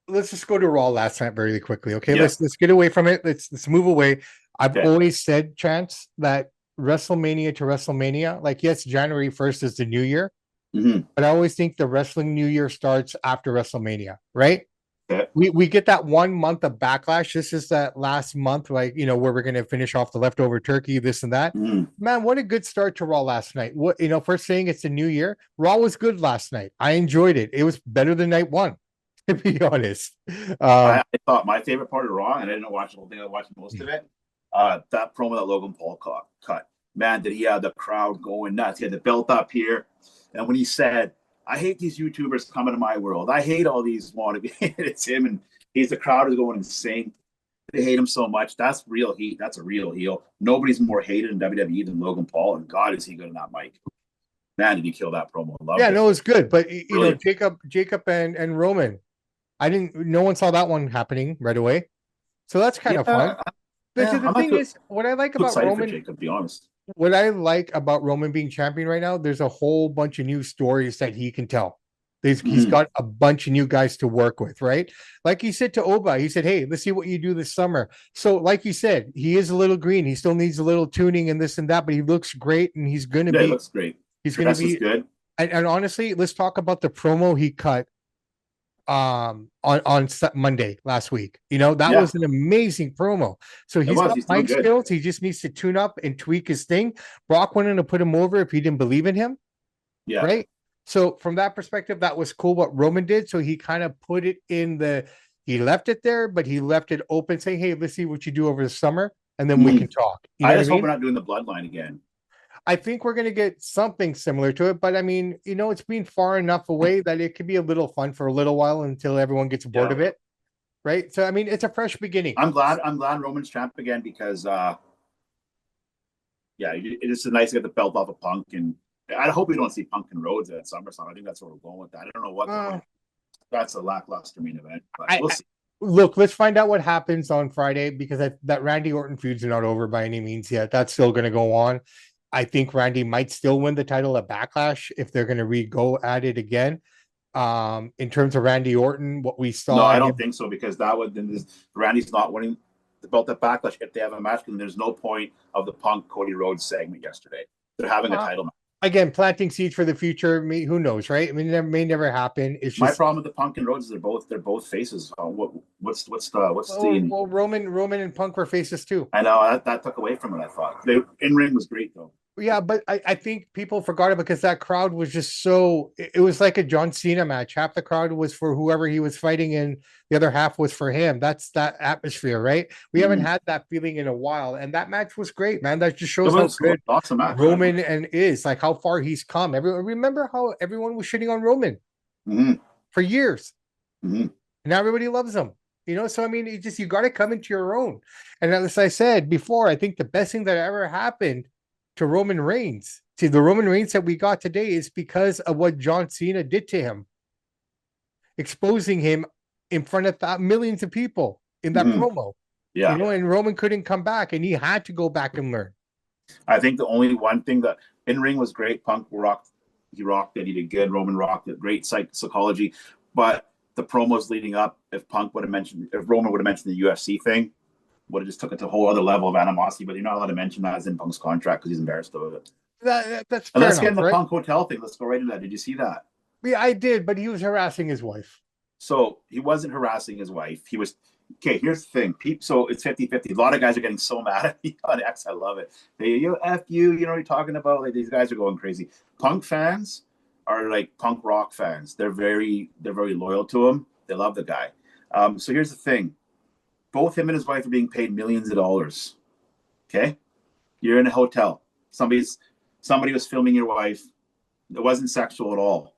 let's just go to Raw last night very quickly. Okay, Yeah. let's get away from it. Let's move away. I've Okay. always said, Chance, that WrestleMania to WrestleMania, like yes, January 1st is the new year, but I always think the wrestling new year starts after WrestleMania, right? Okay. We get that 1 month of backlash. This is that last month, like where we're gonna finish off the leftover turkey, this and that. Man, what a good start to Raw last night. What first saying it's the new year. Raw was good last night. I enjoyed it. It was better than night one, to be honest. I thought my favorite part of Raw, and I didn't watch the whole thing. I watched most of it. That promo that Logan Paul cut. Man, did he have the crowd going nuts? He had the belt up here, and when he said, I hate these YouTubers coming to my world. I hate all these wannabe. It's him, and the crowd is going insane. They hate him so much. That's real heat. That's a real heel. Nobody's more hated in WWE than Logan Paul, and God, is he good in that mic. Man, did he kill that promo. Loved it. No, it's good. But, Brilliant. Jacob and Roman, no one saw that one happening right away. So that's kind of fun. The thing is, what I like about Roman, for Jacob, to be honest. What I like about Roman being champion right now, there's a whole bunch of new stories that he can tell. He's got a bunch of new guys to work with, right? Like he said to Oba, he said, hey, let's see what you do this summer. So like you said, he is a little green. He still needs a little tuning and this and that, but he looks great, and he's going to be. He looks great. He's going to be good. And honestly, let's talk about the promo he cut on Monday last week. That was an amazing promo. So he's got mic skills. He just needs to tune up and tweak his thing. Brock wanted to put him over if he didn't believe in him. Yeah. Right. So from that perspective, that was cool what Roman did. So he kind of put it he left it there, but he left it open, saying, hey, let's see what you do over the summer, and then we can talk. I just hope we're not doing the bloodline again. I think we're going to get something similar to it, but I mean, it's been far enough away that it could be a little fun for a little while until everyone gets bored of it, right? So I mean, it's a fresh beginning. I'm glad Roman's champ again because, it is nice to get the belt off of Punk, and I hope we don't see Punk and Rhodes at SummerSlam. I think that's where we're going with that. I don't know what that's a lackluster main event, but we'll see. Look, let's find out what happens on Friday, because that Randy Orton feud's not over by any means yet. That's still going to go on. I think Randy might still win the title at Backlash if they're going to go at it again. In terms of Randy Orton, what we saw. No, I don't think so, because Randy's not winning the belt at Backlash if they have a match, and there's no point of the Punk Cody Rhodes segment yesterday. They're having a title match. Again, planting seeds for the future. Who knows, right? I mean, it may never happen. It's just my problem with the Punk and Rhodes is they're both faces. What's the well, Roman and Punk were faces too. I know that took away from it. I thought the in-ring was great though. Yeah, but I think people forgot it because that crowd was just so. It was like a John Cena match. Half the crowd was for whoever he was fighting, and the other half was for him. That's that atmosphere, right? We haven't had that feeling in a while, and that match was great, man. That just shows how good awesome match, Roman is, like how far he's come. Remember how everyone was shitting on Roman for years, and now everybody loves him. You know, so I mean, you got to come into your own. And as I said before, I think the best thing that ever happened to Roman Reigns, to the Roman Reigns that we got today, is because of what John Cena did to him, exposing him in front of millions of people in that promo. Yeah. You know, and Roman couldn't come back, and he had to go back and learn. I think the only one thing that in ring was great. Punk rocked. He rocked it. He did good. Roman rocked it. Great psychology. But the promos leading up, if Roman would have mentioned the UFC thing, would have just took it to a whole other level of animosity. But you're not allowed to mention that as in Punk's contract because he's embarrassed of it. That's fair and let's enough, get in the right? Punk hotel thing. Let's go right into that. Did you see that? Yeah, I did, but he was harassing his wife. So he wasn't harassing his wife. He was, okay, here's the thing. So it's 50-50. A lot of guys are getting so mad at me on X. I love it. They, F you, you know what you're talking about? Like, these guys are going crazy. Punk fans are like punk rock fans. They're very loyal to him. They love the guy. So here's the thing. Both him and his wife are being paid millions of dollars. Okay? You're in a hotel. Somebody was filming your wife. It wasn't sexual at all.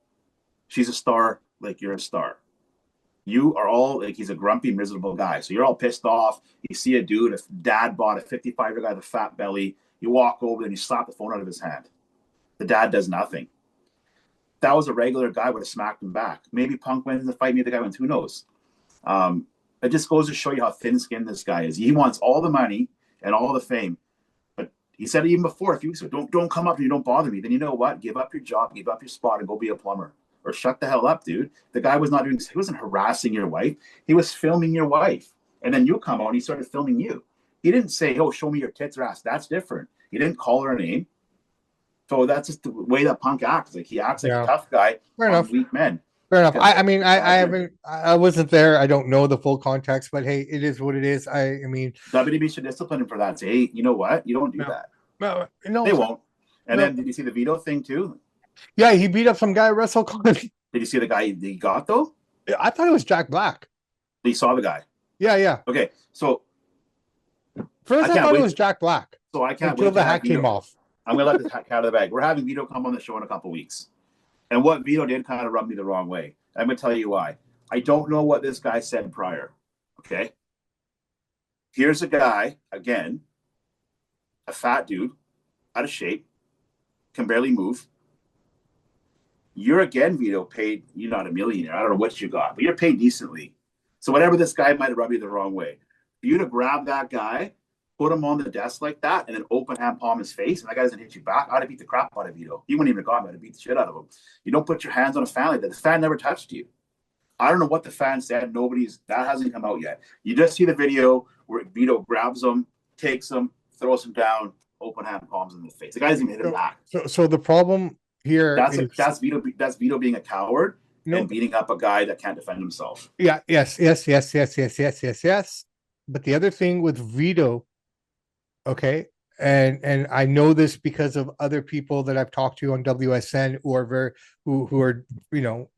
She's a star like you're a star. You are all like, he's a grumpy, miserable guy. So you're all pissed off. You see a dude, a dad bought a 55-year guy with a fat belly. You walk over and you slap the phone out of his hand. The dad does nothing. That was a regular guy, would have smacked him back. Maybe Punk wins the fight, maybe the guy wins, who knows? It just goes to show you how thin-skinned this guy is. He wants all the money and all the fame. But he said it even before, a few weeks ago, don't come up and you don't bother me. Then you know what? Give up your job, give up your spot, and go be a plumber. Or shut the hell up, dude. The guy was not doing, he wasn't harassing your wife. He was filming your wife. And then you come out and he started filming you. He didn't say, oh, show me your tits or ass. That's different. He didn't call her a name. So that's just the way that Punk acts. Like, he acts like a tough guy on weak men. Fair enough. I wasn't there. I don't know the full context, but hey, it is what it is. I mean, WWE should discipline him for that. Say, hey, you know what? You don't do that. No, they won't. And then did you see the veto thing too? Yeah, he beat up some guy at WrestleCon. Did you see the guy he got though? I thought it was Jack Black. You saw the guy? Yeah. Okay, so first I thought it was Jack Black. So I can't until wait the hat came off. I'm gonna let the cat out of the bag. We're having Vito come on the show in a couple weeks, and what Vito did kind of rubbed me the wrong way. I'm gonna tell you why. I don't know what this guy said prior. Okay, here's a guy again, a fat dude, out of shape, can barely move. You're again, Vito, paid, you're not a millionaire. I don't know what you got, but you're paid decently. So whatever this guy might have rubbed you the wrong way. For you to grab that guy, put him on the desk like that, and then open hand palm his face, and that guy doesn't hit you back, I'd have beat the crap out of Vito. He wouldn't even have got me. I'd have beat the shit out of him. You don't put your hands on a fan like that. The fan never touched you. I don't know what the fan said. That hasn't come out yet. You just see the video where Vito grabs him, takes him, throws him down, open hand palms in the face. The guy doesn't even hit him back. So the problem here that's Vito being a coward and beating up a guy that can't defend himself. Yeah, yes. But the other thing with Vito, okay, and I know this because of other people that I've talked to on WSN who are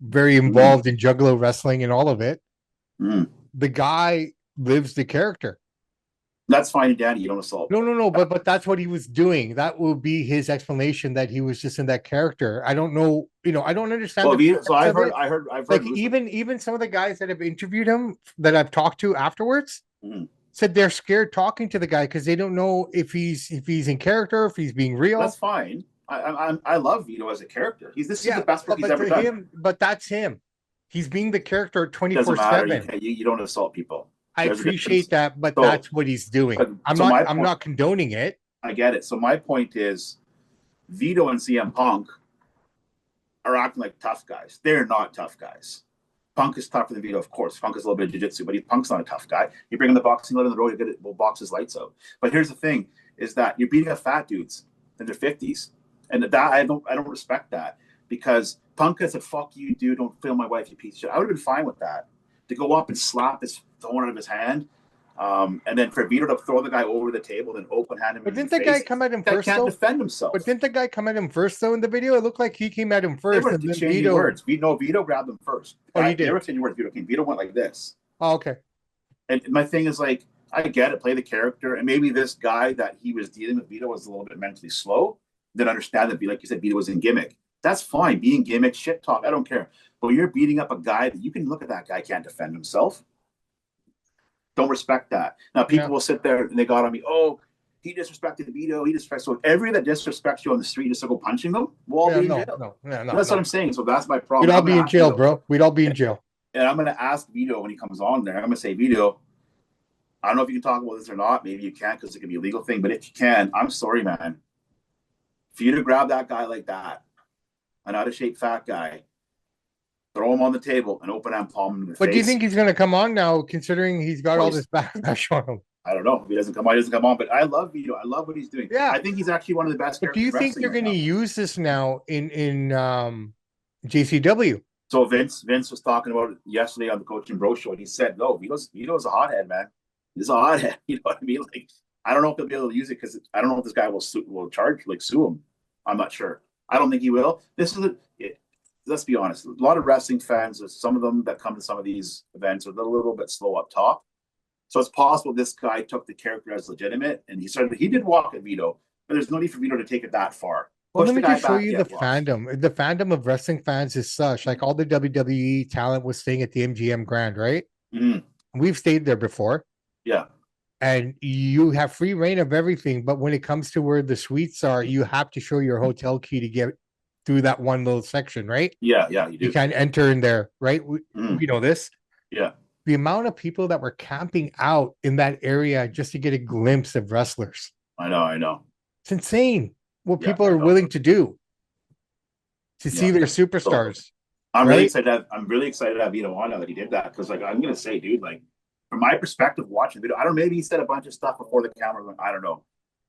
very involved in Juggalo wrestling and all of it. The guy lives the character. That's fine, Danny. You don't assault. No. But that's what he was doing. That will be his explanation, that he was just in that character. I don't know. I don't understand. Well, so I've heard. Like even some of the guys that have interviewed him that I've talked to afterwards said they're scared talking to the guy because they don't know if he's in character, if he's being real. That's fine. I love Vito as a character. This is the best work he's ever done. But that's him. He's being the character 24/7. You don't assault people. I appreciate that, but that's what he's doing. I'm not condoning it. I get it. So my point is, Vito and CM Punk are acting like tough guys. They're not tough guys. Punk is tougher than Vito, of course. Punk is a little bit of jiu-jitsu, but Punk's not a tough guy. You bring him the boxing line on the road, we'll box his lights out. But here's the thing, is that you're beating up fat dudes in their 50s. And that I don't respect that, because Punk has said, fuck you, dude, don't film my wife, you piece of shit. I would have been fine with that. To go up and slap his phone out of his hand, and then for Vito to throw the guy over the table and open hand him. But didn't the guy come at him first? Can't defend himself. But didn't the guy come at him first though in the video? It looked like he came at him first. And then Vito words. Vito grabbed him first. Oh, he did. Never said your words. Vito went like this. Oh, okay. And my thing is, like, I get it, play the character, and maybe this guy that he was dealing with, Vito, was a little bit mentally slow. Then understand that, like you said, Vito was in gimmick. That's fine. Being gimmick, shit talk, I don't care. But you're beating up a guy that you can look at, that guy can't defend himself. don't respect that. Now people will sit there and they got on me. Oh, he disrespected Vito. He disrespects. So every that disrespects you on the street just to go punching them, we'll all be in jail. That's what I'm saying. So that's my problem. We'd all be in jail, bro. We'd all be in jail. And I'm going to ask Vito when he comes on there. I'm going to say, Vito, I don't know if you can talk about this or not. Maybe you can't because it could be a legal thing. But if you can, I'm sorry, man. For you to grab that guy like that, an out-of-shape fat guy, throw him on the table and open hand palm him in the face. But do you think he's going to come on now, considering he's got all this backlash on him? I don't know. If he doesn't come on, he doesn't come on. But I love Vito. I love what he's doing. Yeah. I think he's actually one of the best. But do you think they're going to use this now in JCW? So Vince was talking about it yesterday on the Coach and Bro show, and he said, "No, Vito's a hothead, man. He's a hothead." You know what I mean? Like, I don't know if they'll be able to use it because I don't know if this guy will sue him. I'm not sure. I don't think he will. Let's be honest. A lot of wrestling fans, some of them that come to some of these events are a little bit slow up top. So it's possible this guy took the character as legitimate, and he did walk at Vito, but there's no need for Vito to take it that far. Well, let me just show you the fandom. The fandom of wrestling fans is such. Like all the WWE talent was staying at the MGM Grand, right? Mm-hmm. We've stayed there before. Yeah. And you have free reign of everything. But when it comes to where the suites are, you have to show your hotel key to get through that one little section, right? Yeah, you do. You can't enter in there, right? We know this. Yeah. The amount of people that were camping out in that area just to get a glimpse of wrestlers. I know. It's insane what people are willing to do to see their superstars. So, I'm really excited to have Vito on now that he did that, because like I'm gonna say, dude, like from my perspective, watching Vito, I don't know, maybe he said a bunch of stuff before the camera. I don't know,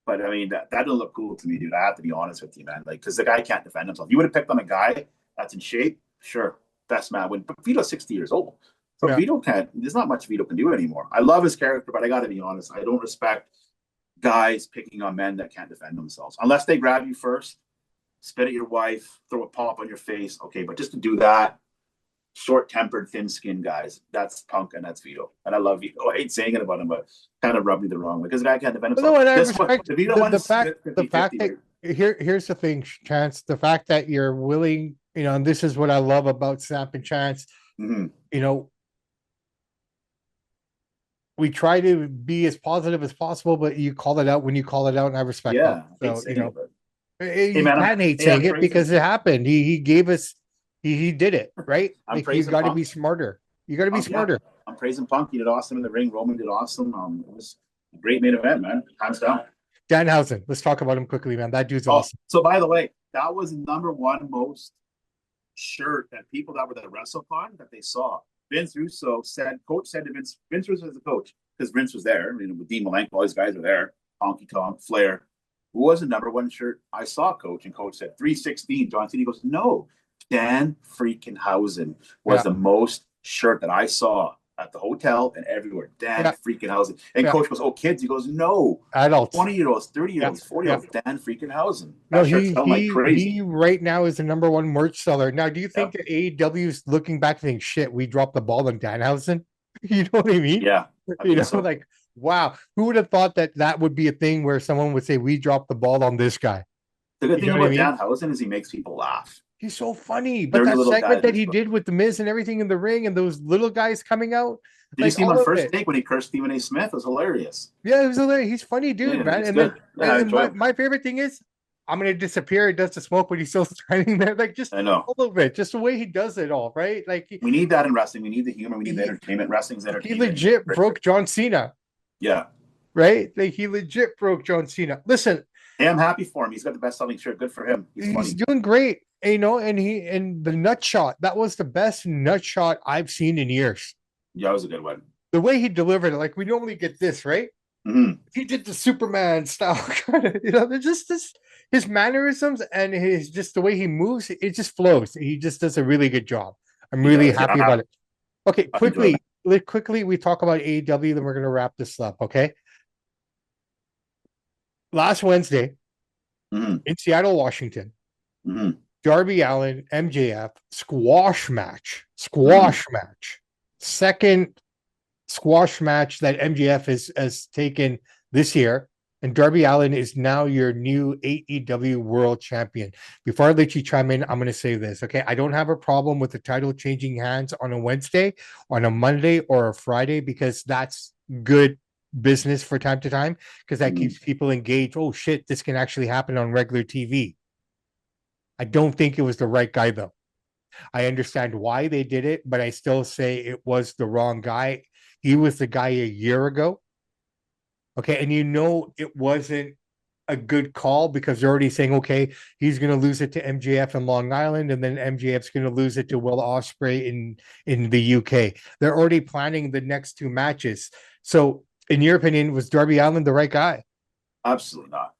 but I mean that doesn't look cool to me, dude. I have to be honest with you, man. Like, because the guy can't defend himself. You would have picked on a guy that's in shape, sure, best man. But Vito's 60 years old, so Vito can't. There's not much Vito can do anymore. I love his character, but I got to be honest. I don't respect guys picking on men that can't defend themselves unless they grab you first, spit at your wife, throw a pop on your face. Okay, but just to do that, short-tempered, thin-skinned guys, that's Punk and that's Vito. And I love Vito. I hate saying it about him, but kind of rubbed me the wrong way because the guy can't defend himself. No, and I respect the fact that here's the thing, Chance. The fact that you're willing, and this is what I love about Samp&Chance. Mm-hmm. We try to be as positive as possible, but you call it out when you call it out, and I respect that. So, you can't hate saying it because it happened. He gave us, he did it, right? You've got to be smarter. You got to be smarter. I'm praising Punk. He did awesome in the ring. Roman did awesome. It was a great main event, man. Hands down. Danhausen. Let's talk about him quickly, man. That dude's awesome. So, by the way, that was the #1 most shirt that people that were at WrestleCon that they saw. Vince Russo Coach said to Vince Russo as the coach, because Vince was there, with Dean Malenko, all these guys were there, Honky Tonk, Flair. Who was the #1 shirt I saw, Coach? And Coach said 316. John Cena goes, no, Dan freaking Housen was the most shirt that I saw at the hotel and everywhere. Dan freaking Housen. And Coach goes, oh, kids? He goes, no. Adults. 20-year-olds, 30-year-olds, 40-year-olds, Dan freaking Housen. No, he right now is the #1 merch seller. Now, do you think that AEW is looking back and thinking, shit, we dropped the ball on Danhausen? You know what I mean? Yeah. Like, wow, who would have thought that would be a thing where someone would say, we dropped the ball on this guy? The good thing about Danhausen is he makes people laugh. He's so funny. But that segment that he did with The Miz and everything in the ring and those little guys coming out. Did you see him on First Take when he cursed Stephen A. Smith? It was hilarious. Yeah, it was hilarious. He's funny, dude, man. And my favorite thing is, I'm going to disappear. He does the smoke, but he's still standing there. Like, just I know. all of it. Just the way he does it all, right? Like, we need that in wrestling. We need the humor. We need the entertainment. Wrestling's entertainment. He legit broke John Cena. Yeah. Right? Like, he legit broke John Cena. Listen. Hey, I'm happy for him. He's got the best-selling shirt. Good for him. He's doing great. And the nut shot, that was the best nut shot I've seen in years. Yeah, it was a good one. The way he delivered it, like we normally get this, right? Mm-hmm. He did the Superman style kind of, they're just his mannerisms and just the way he moves, it just flows. He just does a really good job. I'm really happy about it. Okay, quickly, we talk about AEW, then we're going to wrap this up, okay? Last Wednesday, in Seattle, Washington, Darby Allin, MJF, squash match. Second squash match that MJF has taken this year. And Darby Allin is now your new AEW World Champion. Before I let you chime in, I'm going to say this, okay? I don't have a problem with the title changing hands on a Wednesday, on a Monday, or a Friday, because that's good business for time to time because that keeps people engaged. Oh shit, this can actually happen on regular TV. I don't think it was the right guy though. I understand why they did it, but I still say it was the wrong guy. He was the guy a year ago. Okay, and it wasn't a good call because they're already saying, okay, he's going to lose it to MJF in Long Island, and then MJF's going to lose it to Will Ospreay in the UK. They're already planning the next two matches. So, in your opinion, was Darby Allin the right guy? Absolutely not.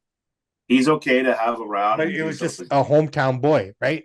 He's okay to have around, but it was just a hometown boy, right?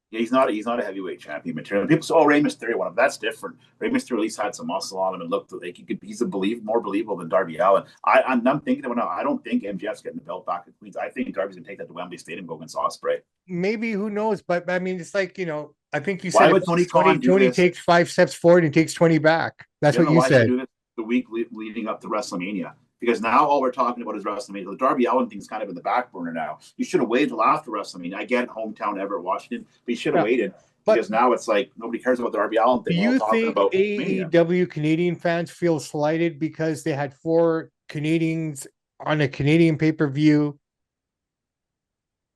Yeah, he's not a heavyweight champion material. People say, "Oh, Rey Mysterio won him." That's different. Rey Mysterio at least had some muscle on him and looked like he's more believable than Darby Allin. I'm thinking that I don't think MJF's getting the belt back at Queens. I think Darby's gonna take that to Wembley Stadium and go against Ospreay. Maybe, who knows? But I mean, it's like, I think you Why said would Tony Khan do this? takes 5 steps forward and takes 20 back. That's what you why said. Do this the week leading up to WrestleMania. Because now all we're talking about is WrestleMania. The Darby Allin thing's kind of in the back burner now. You should have waited till after WrestleMania. I get hometown Everett, Washington, but you should have waited. Because now it's like nobody cares about the Darby Allin thing. Do you think AEW Canadian fans feel slighted because they had 4 Canadians on a Canadian pay-per-view?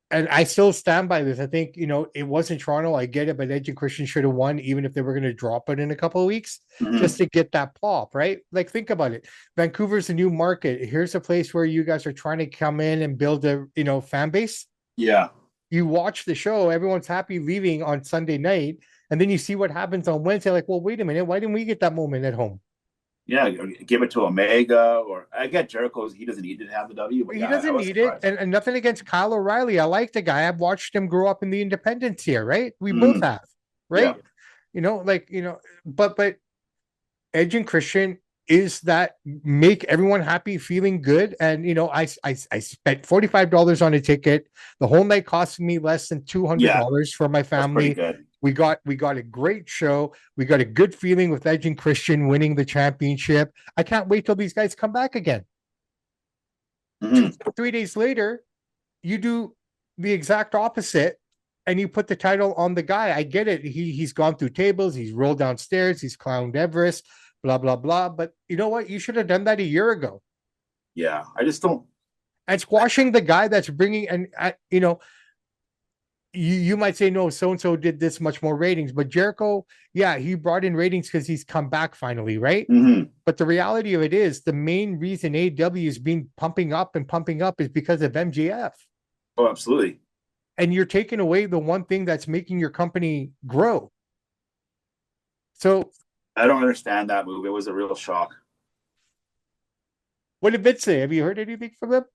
And I still stand by this. I think, it wasn't Toronto. I get it, but Edge and Christian should have won, even if they were going to drop it in a couple of weeks, just to get that pop, right? Like, think about it. Vancouver's a new market. Here's a place where you guys are trying to come in and build a, fan base. Yeah. You watch the show, everyone's happy leaving on Sunday night, and then you see what happens on Wednesday. Like, well, wait a minute, why didn't we get that moment at home? Yeah, give it to Omega, or I get Jericho's. He doesn't need to have the W. But he doesn't need it, and nothing against Kyle O'Reilly. I like the guy. I've watched him grow up in the independents here, right? We both have, right? Yeah. But Edge and Christian is that make everyone happy, feeling good. And I spent $45 on a ticket. The whole night cost me less than $200 for my family. We got a great show. We got a good feeling with Edge and Christian winning the championship. I can't wait till these guys come back again. 3 days later, you do the exact opposite and you put the title on the guy. I get it. He's gone through tables. He's rolled downstairs. He's clowned Everest, blah, blah, blah. But you know what? You should have done that a year ago. Yeah, I just don't. And squashing the guy that's bringing, and you might say, no, so-and-so did this much more ratings, but Jericho, yeah, he brought in ratings because he's come back finally, right? But the reality of it is the main reason AEW is being pumping up is because of MJF. Oh, absolutely. And you're taking away the one thing that's making your company grow. So I don't understand that move. It was a real shock. What did Vince say? Have you heard anything from them?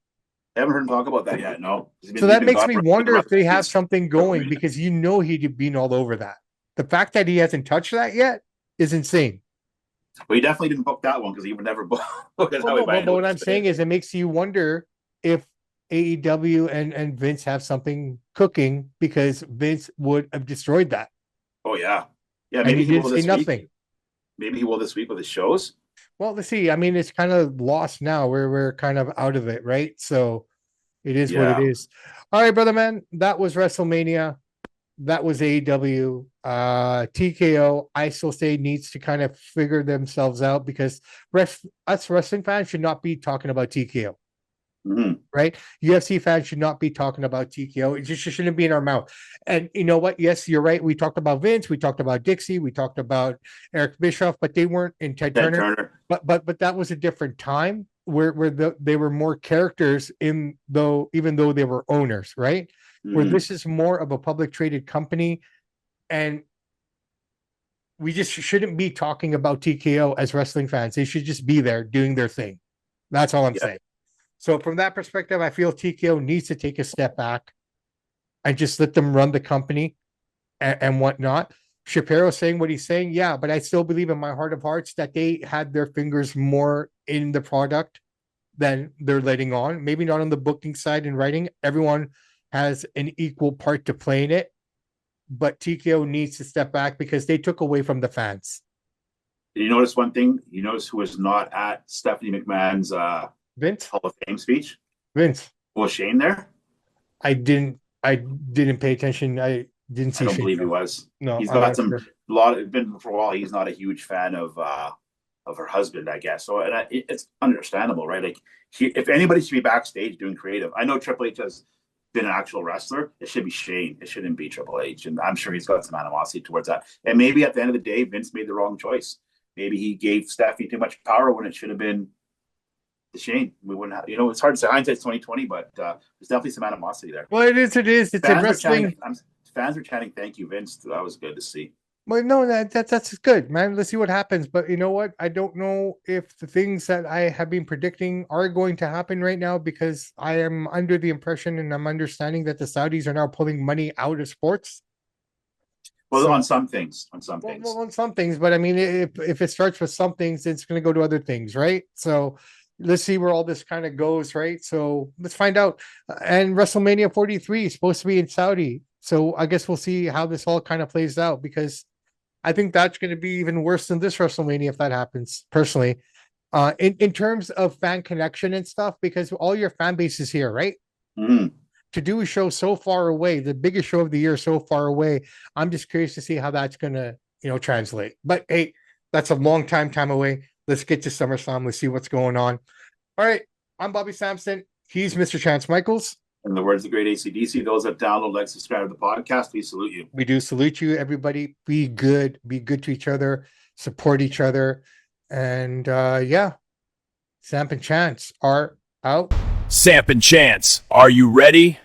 I haven't heard him talk about that yet, no. So that makes me wonder if they have something going, because he'd been all over that. The fact that he hasn't touched that yet is insane. Well, he definitely didn't book that one because he would never book. But what I'm saying is it makes you wonder if AEW and Vince have something cooking, because Vince would have destroyed that. Oh, yeah. Yeah, maybe he didn't say nothing. Maybe he will this week with his shows. Well, let's see. I mean, it's kind of lost now. We're kind of out of it, right? So it is what it is. All right, brother man. That was WrestleMania. That was AEW. TKO, I still say, needs to kind of figure themselves out, because us wrestling fans should not be talking about TKO. Right? UFC fans should not be talking about TKO. It just shouldn't be in our mouth. And you know what? Yes, you're right. We talked about Vince. We talked about Dixie. We talked about Eric Bischoff, but they weren't in Ted Turner. But that was a different time where they were more characters even though they were owners, right? Where this is more of a public traded company, and we just shouldn't be talking about TKO as wrestling fans. They should just be there doing their thing. That's all I'm saying. So from that perspective, I feel TKO needs to take a step back and just let them run the company and whatnot. Shapiro saying what he's saying, yeah, but I still believe in my heart of hearts that they had their fingers more in the product than they're letting on. Maybe not on the booking side and writing. Everyone has an equal part to play in it, but TKO needs to step back because they took away from the fans. Did you notice one thing? You notice who was not at Stephanie McMahon's Vince Hall of Fame speech? Vince. Was Shane there? I didn't pay attention. I didn't see. I don't believe he was. No, he's got a lot. Been for a while. He's not a huge fan of her husband, I guess. So it's understandable, right? Like, if anybody should be backstage doing creative, I know Triple H has been an actual wrestler. It should be Shane. It shouldn't be Triple H. And I'm sure he's got some animosity towards that. And maybe at the end of the day, Vince made the wrong choice. Maybe he gave Stephanie too much power when it should have been the Shane. We wouldn't have, it's hard to say. Hindsight's 2020, but there's definitely some animosity there. Well, it is. It's in wrestling. Fans are chanting, "Thank you, Vince." That was good to see. Well, no, that's good, man. Let's see what happens. But you know what? I don't know if the things that I have been predicting are going to happen right now, because I am under the impression and I'm understanding that the Saudis are now pulling money out of sports. Well, on some things. On some things, but I mean, if it starts with some things, it's going to go to other things, right? So let's see where all this kind of goes, right? So let's find out. And WrestleMania 43 is supposed to be in Saudi, so I guess we'll see how this all kind of plays out, because I think that's going to be even worse than this WrestleMania if that happens, personally. In terms of fan connection and stuff, because all your fan base is here, right? Mm-hmm. To do a show so far away, the biggest show of the year so far away, I'm just curious to see how that's going to, translate. But hey, that's a long time away. Let's get to SummerSlam. Let's see what's going on. All right, I'm Bobby Sampson. He's Mr. Chance Michaels. In the words of the great AC/DC, those that download, like, subscribe to the podcast, we salute you. We do salute you, everybody. Be good to each other, support each other. And Samp and Chance are out. Samp and Chance, are you ready?